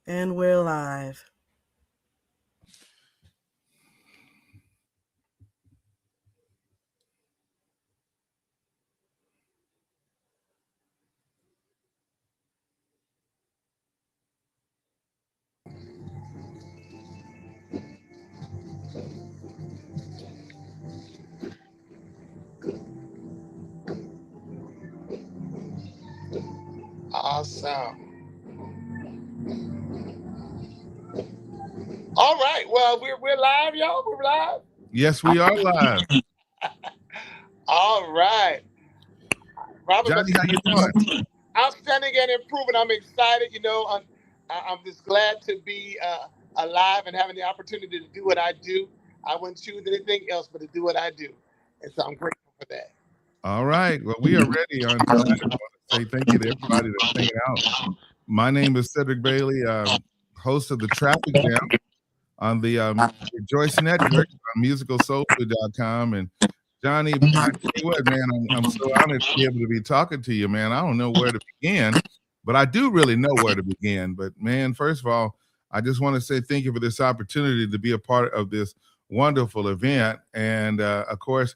And we're live. Awesome. All right. Well, we're live, y'all. We're live. Yes, we are live. All right. Robyn, Johnny, how you doing? outstanding and improving. I'm excited. I'm just glad to be alive and having the opportunity to do what I do. I wouldn't choose anything else but to do what I do, and so I'm grateful for that. All right. Well, we are ready on tonight. I want to say thank you to everybody that's hanging out. My name is Cedric Bailey, host of the Traffic Jam on the Rejoice Network on musicalsoulfood.com. And Johnny, I tell you what, man, I'm so honored to be able to be talking to you, man. I don't know where to begin, but I do really know where to begin. But man, first of all, I just want to say thank you for this opportunity to be a part of this wonderful event. And of course,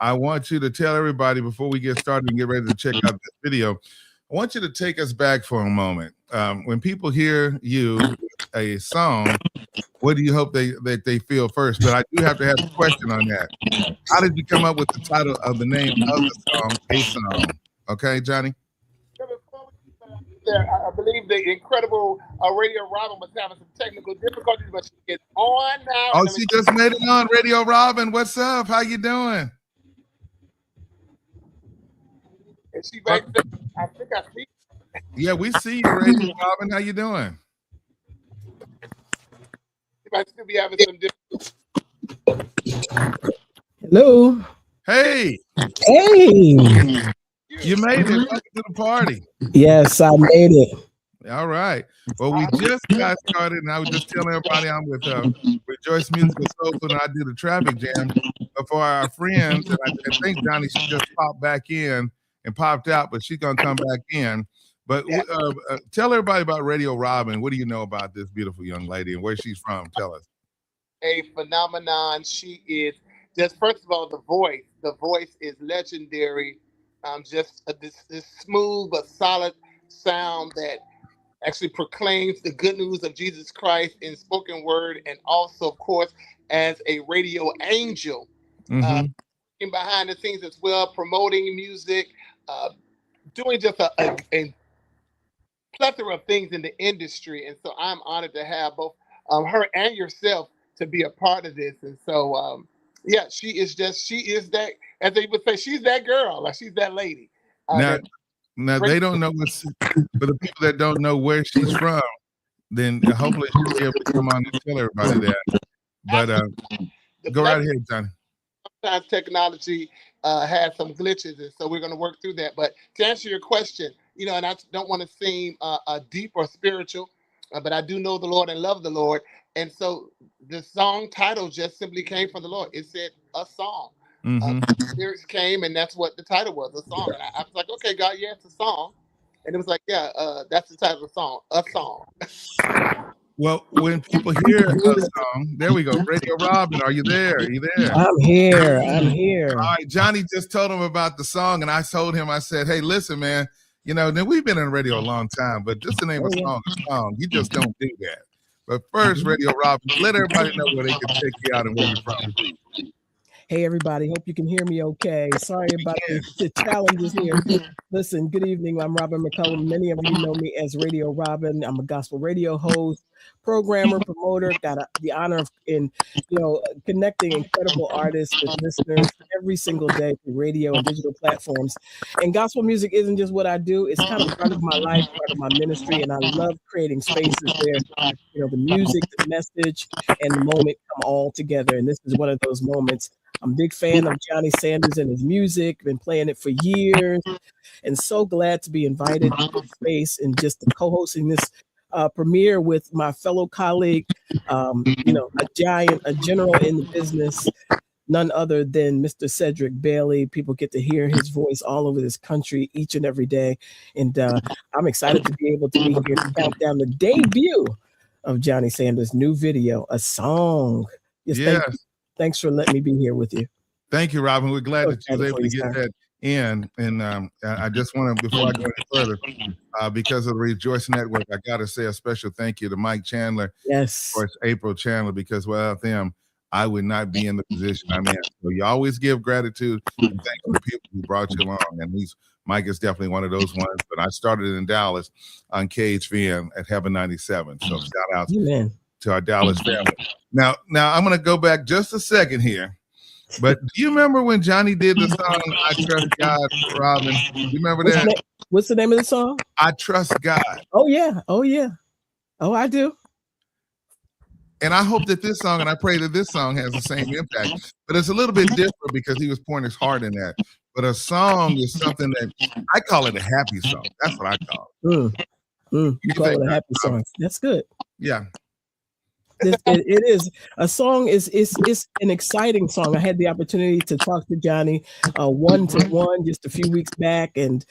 I want you to tell everybody before we get started and get ready to check out this video, I want you to take us back for a moment. When people hear you a song, what do you hope they feel first? But I do have to have a question on that. How did you come up with the title of the name of the song, A Song? Okay, Johnny? I believe the incredible Radio Robyn was having some technical difficulties, but she is on now. Oh, she just made it on. Radio Robyn, what's up? How you doing? And she back there. I think I see. Yeah, we see you, Radio Robyn. How you doing? She might still be having some difficulties. Hello. Hey. Hey. You made it. Welcome to the party. Yes, I made it. All right. Well, we just got started, and I was just telling everybody I'm with Rejoice Musical Soul Food, and I do the Traffic Jam. But for our friends, and I think Johnny, she just popped back in and popped out, but she's going to come back in. But tell everybody about Radio Robyn. What do you know about this beautiful young lady and where she's from? Tell us. A phenomenon. She is just, first of all, the voice. The voice is legendary. Just this smooth but solid sound that actually proclaims the good news of Jesus Christ in spoken word, and also, of course, as a radio angel, in behind the scenes as well, promoting music, doing just a plethora of things in the industry. And so I'm honored to have both her and yourself to be a part of this. And so, yeah, she is that, as they would say, she's that girl, like she's that lady. Now they don't know for the people that don't know where she's from, then hopefully she'll be able to come on and tell everybody that. But go right ahead, Johnny. Sometimes technology has some glitches, and so we're going to work through that. But to answer your question, and I don't want to seem deep or spiritual, but I do know the Lord and love the Lord. And so the song title just simply came from the Lord. It said a song. Lyrics came, and that's what the title was, a song. And I was like, okay, God, yeah, it's a song. And it was like, yeah, that's the title of the song, a song. Well, when people hear a song, there we go. Radio Robyn, are you there? Are you there? I'm here. All right, Johnny just told him about the song, and I told him, I said, hey, listen, man, then we've been in radio a long time, but just the name of a song, you just don't do that. But first, Radio Robyn, let everybody know where they can check you out and where you're from. Hey, everybody. Hope you can hear me okay. Sorry about the challenges here. Listen, good evening. I'm Robyn McCullum. Many of you know me as Radio Robyn. I'm a gospel radio host, programmer, promoter. Got the honor of connecting incredible artists with listeners every single day through radio and digital platforms. And gospel music isn't just what I do. It's kind of part of my life, part of my ministry. And I love creating spaces where, the music, the message, and the moment come all together. And this is one of those moments. I'm a big fan of Johnny Sanders and his music, been playing it for years, and so glad to be invited to this space and just co-hosting this premiere with my fellow colleague, a general in the business, none other than Mr. Cedric Bailey. People get to hear his voice all over this country each and every day. And I'm excited to be able to be here to count down the debut of Johnny Sanders' new video, A Song. Yes. Thanks for letting me be here with you. Thank you, Robyn. We're glad that you was able to get sir. that in. And I just want to, before I go any further, because of the Rejoice Network, I got to say a special thank you to Mike Chandler. Yes. Of course, April Chandler, because without them, I would not be in the position I'm in. So you always give gratitude and thanks to the people who brought you along. And Mike is definitely one of those ones. But I started in Dallas on KHVM at Heaven 97. So shout out to our Dallas family. Now I'm going to go back just a second here. But do you remember when Johnny did the song I Trust God, Robyn? Do you remember that? What's the name of the song? I Trust God. Oh, yeah. Oh, I do. And I hope that this song, and I pray that this song has the same impact. But it's a little bit different because he was pouring his heart in that. But a song is something that I call it a happy song. That's what I call it. You call it a happy song. That's good. Yeah. It is a song. Is an exciting song. I had the opportunity to talk to Johnny one-to-one just a few weeks back, and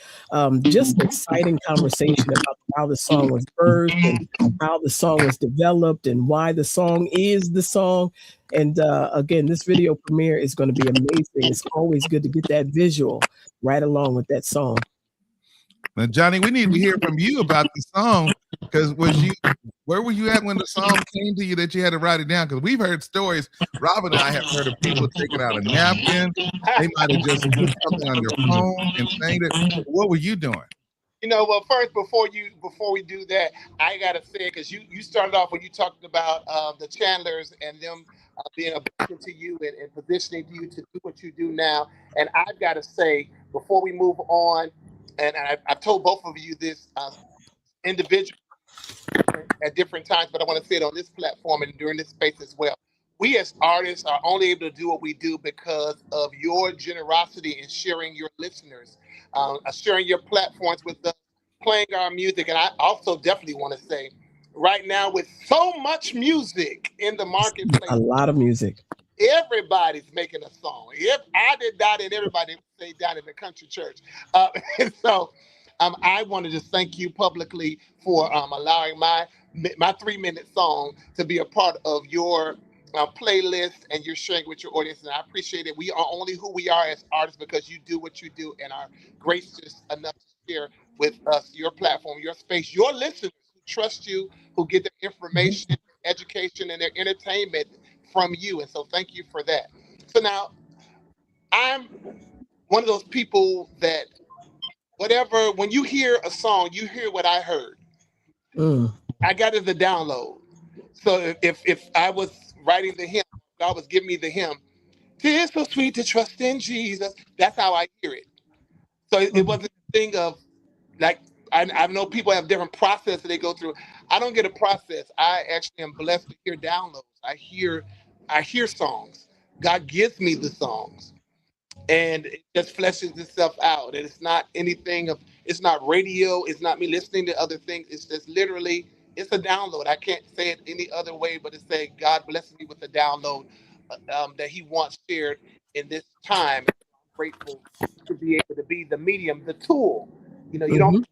just an exciting conversation about how the song was birthed and how the song was developed and why the song is the song. And again, this video premiere is going to be amazing. It's always good to get that visual right along with that song. Now, Johnny, we need to hear from you about the song, because where were you at when the song came to you that you had to write it down? Because we've heard stories. Robyn and I have heard of people taking out a napkin. They might have just put something on their phone and sang it. What were you doing? Well, first, before we do that, I gotta say, because you started off when you talked about the Chandlers and them being a blessing to you and positioning you to do what you do now. And I've got to say, before we move on, and I've told both of you this individually at different times, but I want to say it on this platform and during this space as well. We as artists are only able to do what we do because of your generosity in sharing your listeners, sharing your platforms with us, playing our music. And I also definitely want to say, right now, with so much music in the marketplace, a lot of music, everybody's making a song. If I did that, and everybody would say down in the country church. And so I want to just thank you publicly for allowing my 3-minute song to be a part of your playlist, and you're sharing with your audience. And I appreciate it. We are only who we are as artists because you do what you do and are gracious enough to share with us your platform, your space, your listeners who trust you, who get their information, education, and their entertainment from you. And so thank you for that. So now I'm one of those people that when you hear a song, you hear what I heard. I got it as a download. So if I was writing the hymn, God was giving me the hymn, "'Tis so sweet to trust in Jesus." That's how I hear it. So it wasn't a thing of like, I know people have different processes they go through. I don't get a process. I actually am blessed to hear downloads. I hear songs. God gives me the songs, and it just fleshes itself out. And it's not anything it's not radio. It's not me listening to other things. It's just literally, it's a download. I can't say it any other way but to say God blesses me with a download that He wants shared in this time. I'm grateful to be able to be the medium, the tool. You don't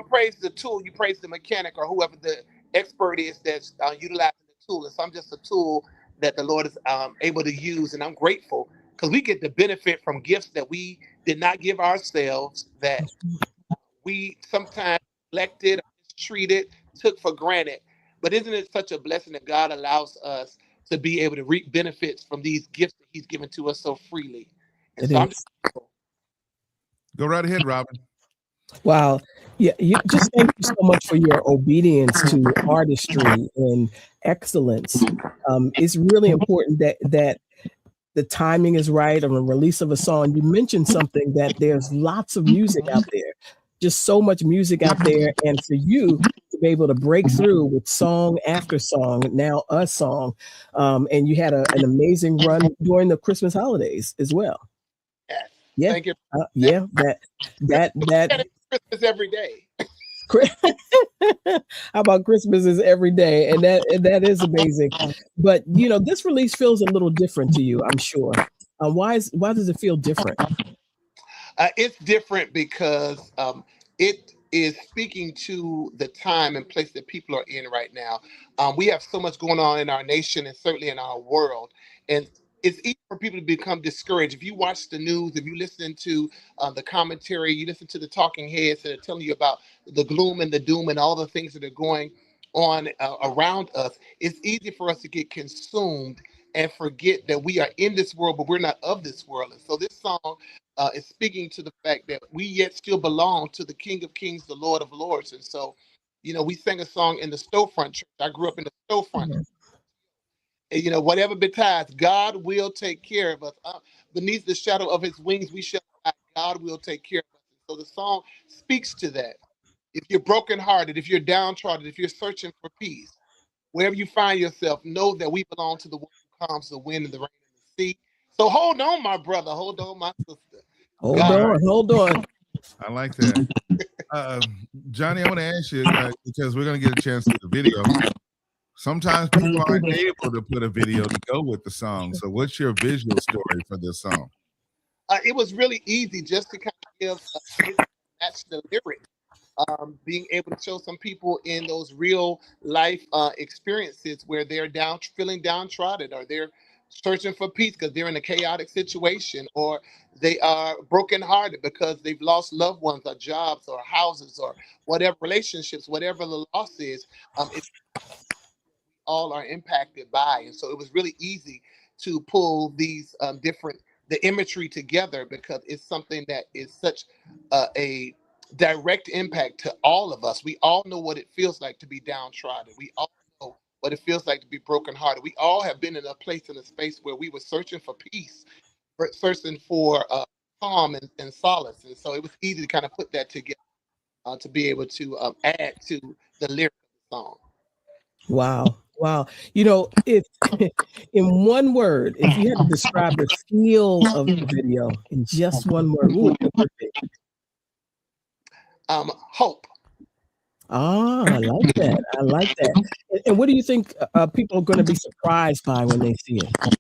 praise the tool, you praise the mechanic or whoever the expert is that's utilizing the tool. And so I'm just a tool that the Lord is able to use, and I'm grateful because we get the benefit from gifts that we did not give ourselves, that we sometimes neglected, mistreated, took for granted. But isn't it such a blessing that God allows us to be able to reap benefits from these gifts that He's given to us so freely? And I'm just grateful. Go right ahead, Robyn. Wow. Yeah, just thank you so much for your obedience to artistry and excellence. It's really important that the timing is right on the release of a song. You mentioned something, that there's lots of music out there, just so much music out there. And for you to be able to break through with song after song, now a song, and you had an amazing run during the Christmas holidays as well. Yeah. Thank you. That Christmas every day. How about Christmas is every day? And that is amazing. But this release feels a little different to you, I'm sure. Why does it feel different? It's different because is speaking to the time and place that people are in right now. We have so much going on in our nation and certainly in our world. And it's easy for people to become discouraged. If you watch the news, if you listen to the commentary, you listen to the talking heads that are telling you about the gloom and the doom and all the things that are going on around us, it's easy for us to get consumed and forget that we are in this world, but we're not of this world. And so this song is speaking to the fact that we yet still belong to the King of Kings, the Lord of Lords. And so, we sang a song in the storefront church. I grew up in the storefront. And, whatever betides, God will take care of us. Beneath the shadow of his wings, we shall abide. God will take care of us. So the song speaks to that. If you're brokenhearted, if you're downtrodden, if you're searching for peace, wherever you find yourself, know that we belong to the one who calms the wind and the rain and the sea. So hold on, my brother. Hold on, my sister. Hold on. I like that. Johnny, I want to ask you, because we're going to get a chance to see the video. Sometimes people aren't able to put a video to go with the song. So what's your visual story for this song? It was really easy just to kind of give match the lyrics. Being able to show some people in those real life experiences where they're feeling downtrodden, or they're searching for peace because they're in a chaotic situation, or they are brokenhearted because they've lost loved ones or jobs or houses or whatever, relationships, whatever the loss is. It's all are impacted by. And so it was really easy to pull these the imagery together, because it's something that is such a direct impact to all of us. We all know what it feels like to be downtrodden. We all know what it feels like to be brokenhearted. We all have been in a place, in a space where we were searching for peace, searching for calm and solace. And so it was easy to kind of put that together to be able to add to the lyric of the song. Wow. If in one word, if you had to describe the feel of the video in just one word, what would it be? Hope. I like that. And what do you think people are going to be surprised by when they see it?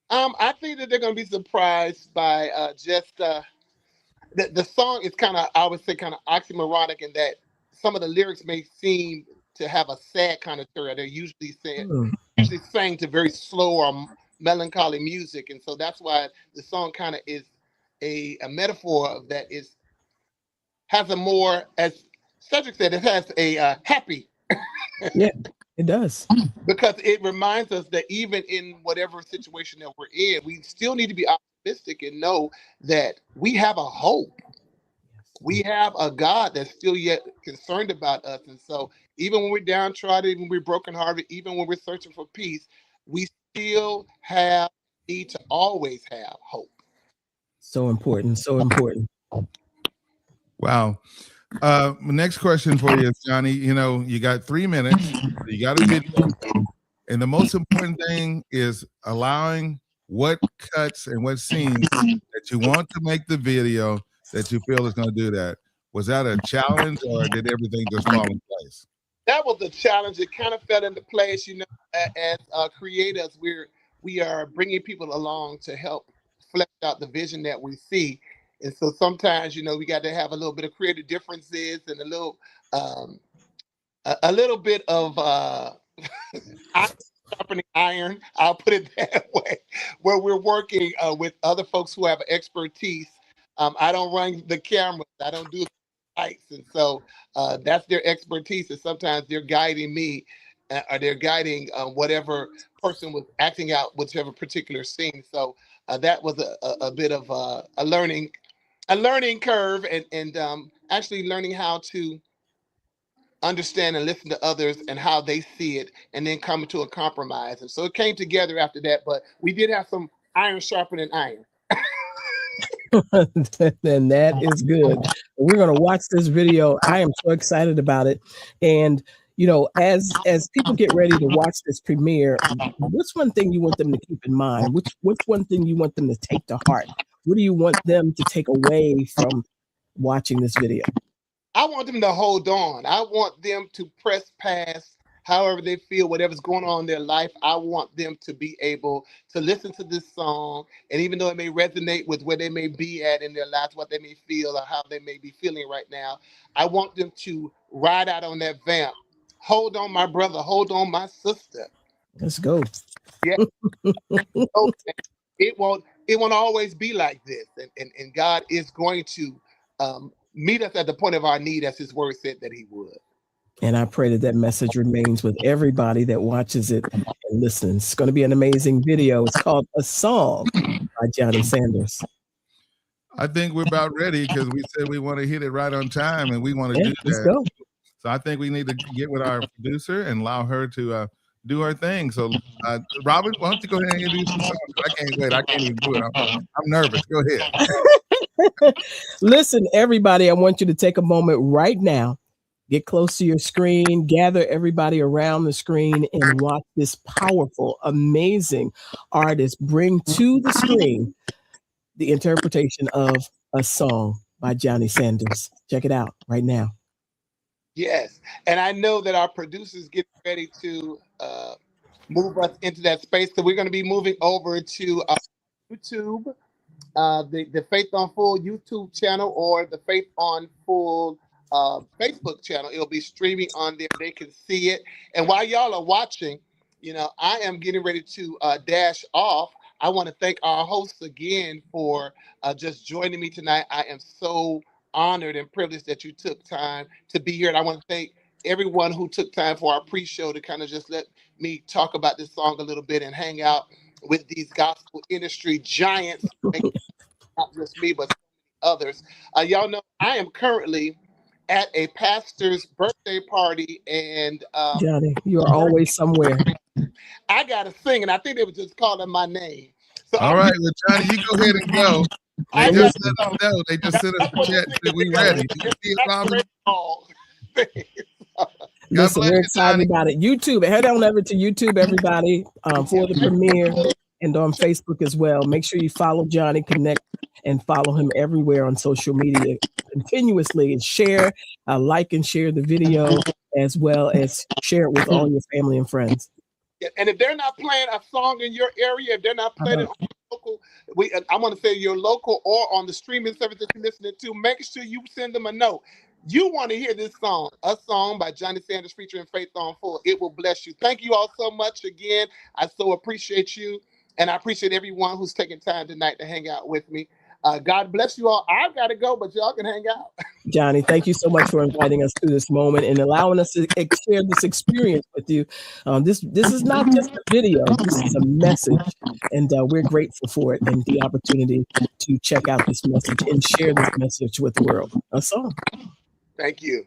I think that they're going to be surprised by just the song is kind of, I would say, kind of oxymoronic in that some of the lyrics may seem to have a sad connotation. They're usually sang to very slow or melancholy music, and so that's why the song kind of is a metaphor of that has a more, as Cedric said, it has a happy. Yeah, it does. Because it reminds us that even in whatever situation that we're in, we still need to be optimistic and know that we have a hope. We have a God that's still yet concerned about us. And so even when we're downtrodden, even when we're brokenhearted, even when we're searching for peace, we still need to always have hope. So important. Wow. Next question for you, Johnny. You got 3 minutes, you got a video, and the most important thing is allowing what cuts and what scenes that you want to make the video that you feel is going to do that. Was that a challenge, or did everything just fall in place? That was a challenge. It kind of fell into place. As creators, we are bringing people along to help flesh out the vision that we see. And so sometimes, we got to have a little bit of creative differences and a little bit of sharpening iron. I'll put it that way, where we're working with other folks who have expertise. I don't run the cameras. I don't do the lights. And so that's their expertise. And sometimes they're guiding me or they're guiding whatever person was acting out whichever particular scene. So that was a bit of a learning curve, and actually learning how to understand and listen to others and how they see it, and then coming to a compromise. And so it came together after that, but we did have some iron sharpening iron. Then that is good. We're going to watch this video. I am so excited about it. And as people get ready to watch this premiere, what's one thing you want them to keep in mind? What's one thing you want them to take to heart? What do you want them to take away from watching this video? I want them to hold on. I want them to press past however they feel, whatever's going on in their life, I want them to be able to listen to this song. And even though it may resonate with where they may be at in their lives, what they may feel or how they may be feeling right now, I want them to ride out on that vamp. Hold on, my brother. Hold on, my sister. Let's go. Yeah. Okay. It won't always be like this. And God is going to meet us at the point of our need, as his word said that he would. And I pray that message remains with everybody that watches it and listens. It's going to be an amazing video. It's called A Song by Johnny Sanders. I think we're about ready because we said we want to hit it right on time, and we want to do that. Let's go. So I think we need to get with our producer and allow her to do her thing. So, Robyn, why don't you go ahead and introduce the song? I can't wait. I can't even do it. I'm nervous. Go ahead. Listen, everybody, I want you to take a moment right now. Get close to your screen, gather everybody around the screen, and watch this powerful, amazing artist bring to the screen the interpretation of A Song by Johnny Sanders. Check it out right now. Yes, and I know that our producers get ready to move us into that space. So we're going to be moving over to YouTube, the Faith on Full YouTube channel, or the Faith on Full Facebook channel. It'll be streaming on there. They can see it. And while y'all are watching, I am getting ready to dash off. I want to thank our hosts again for just joining me tonight. I am so honored and privileged that you took time to be here. And I want to thank everyone who took time for our pre-show to kind of just let me talk about this song a little bit and hang out with these gospel industry giants. Not just me, but others. Y'all know I am currently at a pastor's birthday party, and Johnny, you are always somewhere. I gotta sing, and I think they were just calling my name. So all right, well, Johnny, you go ahead and go. They just let us know. They just sent us the chat that we ready. You see it, Robyn? Listen, we're excited about it. YouTube, head on over to YouTube, everybody, for the premiere, and on Facebook as well. Make sure you follow Johnny, connect, and follow him everywhere on social media continuously, and share, like and share the video, as well as share it with all your family and friends. And if they're not playing a song in your area, if they're not playing it on local, I want to say your local or on the streaming service that you're listening to, make sure you send them a note. You want to hear this song, A Song by Johnny Sanders featuring Faith on Full. It will bless you. Thank you all so much again. I so appreciate you, and I appreciate everyone who's taking time tonight to hang out with me. God bless you all. I've got to go, but y'all can hang out. Johnny, thank you so much for inviting us to this moment and allowing us to share this experience with you. This is not just a video. This is a message, and we're grateful for it and the opportunity to check out this message and share this message with the world. A song. Thank you.